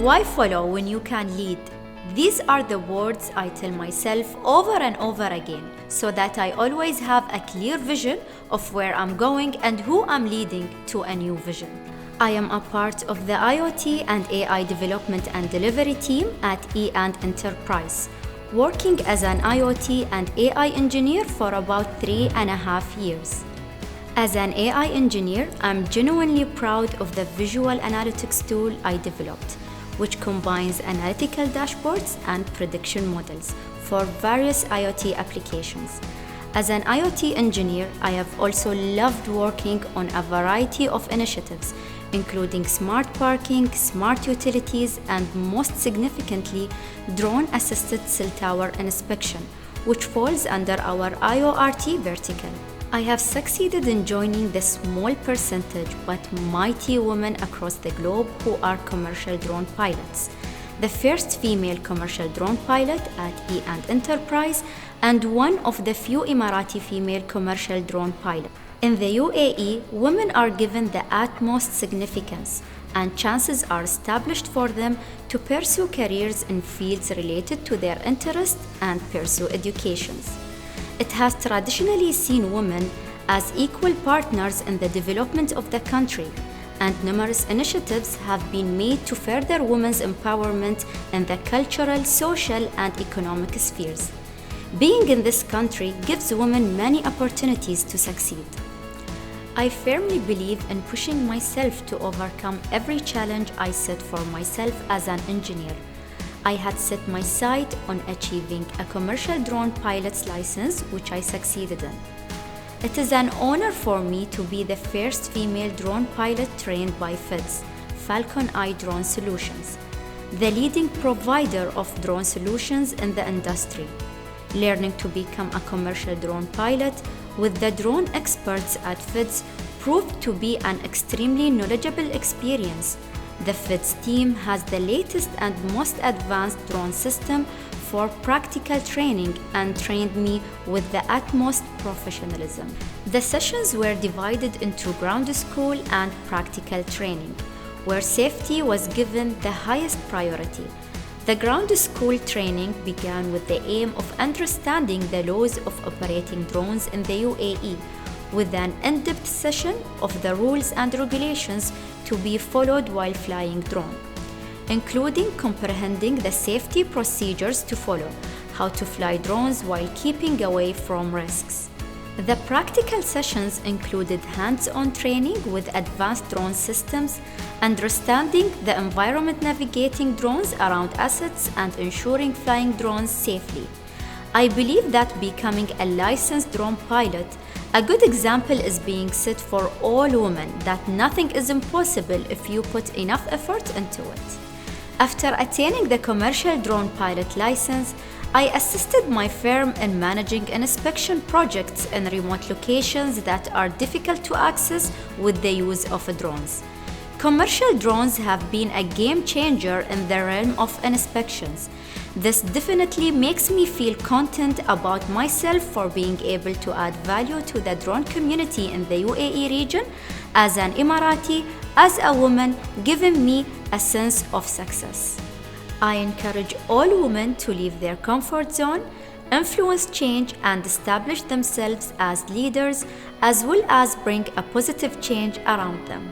Why follow when you can lead? These are the words I tell myself over and over again so that I always have a clear vision of where I'm going and who I'm leading to a new vision. I am a part of the IoT and AI development and delivery team at E& Enterprise, working as an IoT and AI engineer for about 3.5 years. As an AI engineer, I'm genuinely proud of the visual analytics tool I developed, which combines analytical dashboards and prediction models for various IoT applications. As an IoT engineer, I have also loved working on a variety of initiatives, including smart parking, smart utilities, and most significantly, drone-assisted cell tower inspection, which falls under our IoRT vertical. I have succeeded in joining the small percentage but mighty women across the globe who are commercial drone pilots, the first female commercial drone pilot at E& Enterprise, and one of the few Emirati female commercial drone pilots. In the UAE, women are given the utmost significance, and chances are established for them to pursue careers in fields related to their interests and pursue educations. It has traditionally seen women as equal partners in the development of the country, and numerous initiatives have been made to further women's empowerment in the cultural, social, and economic spheres. Being in this country gives women many opportunities to succeed. I firmly believe in pushing myself to overcome every challenge I set for myself as an engineer. I had set my sight on achieving a commercial drone pilot's license, which I succeeded in. It is an honor for me to be the first female drone pilot trained by FEDS, Falcon Eye Drone Solutions, the leading provider of drone solutions in the industry. Learning to become a commercial drone pilot with the drone experts at FEDS proved to be an extremely knowledgeable experience. The FEDS team has the latest and most advanced drone system for practical training and trained me with the utmost professionalism. The sessions were divided into ground school and practical training, where safety was given the highest priority. The ground school training began with the aim of understanding the laws of operating drones in the UAE, with an in-depth session of the rules and regulations to be followed while flying drone, including comprehending the safety procedures to follow, how to fly drones while keeping away from risks. The practical sessions included hands-on training with advanced drone systems, understanding the environment navigating drones around assets, and ensuring flying drones safely. I believe that becoming a licensed drone pilot, a good example is being set for all women that nothing is impossible if you put enough effort into it. After attaining the commercial drone pilot license, I assisted my firm in managing inspection projects in remote locations that are difficult to access with the use of drones. Commercial drones have been a game changer in the realm of inspections. This definitely makes me feel content about myself for being able to add value to the drone community in the UAE region as an Emirati, as a woman, giving me a sense of success. I encourage all women to leave their comfort zone, influence change, and establish themselves as leaders, as well as bring a positive change around them.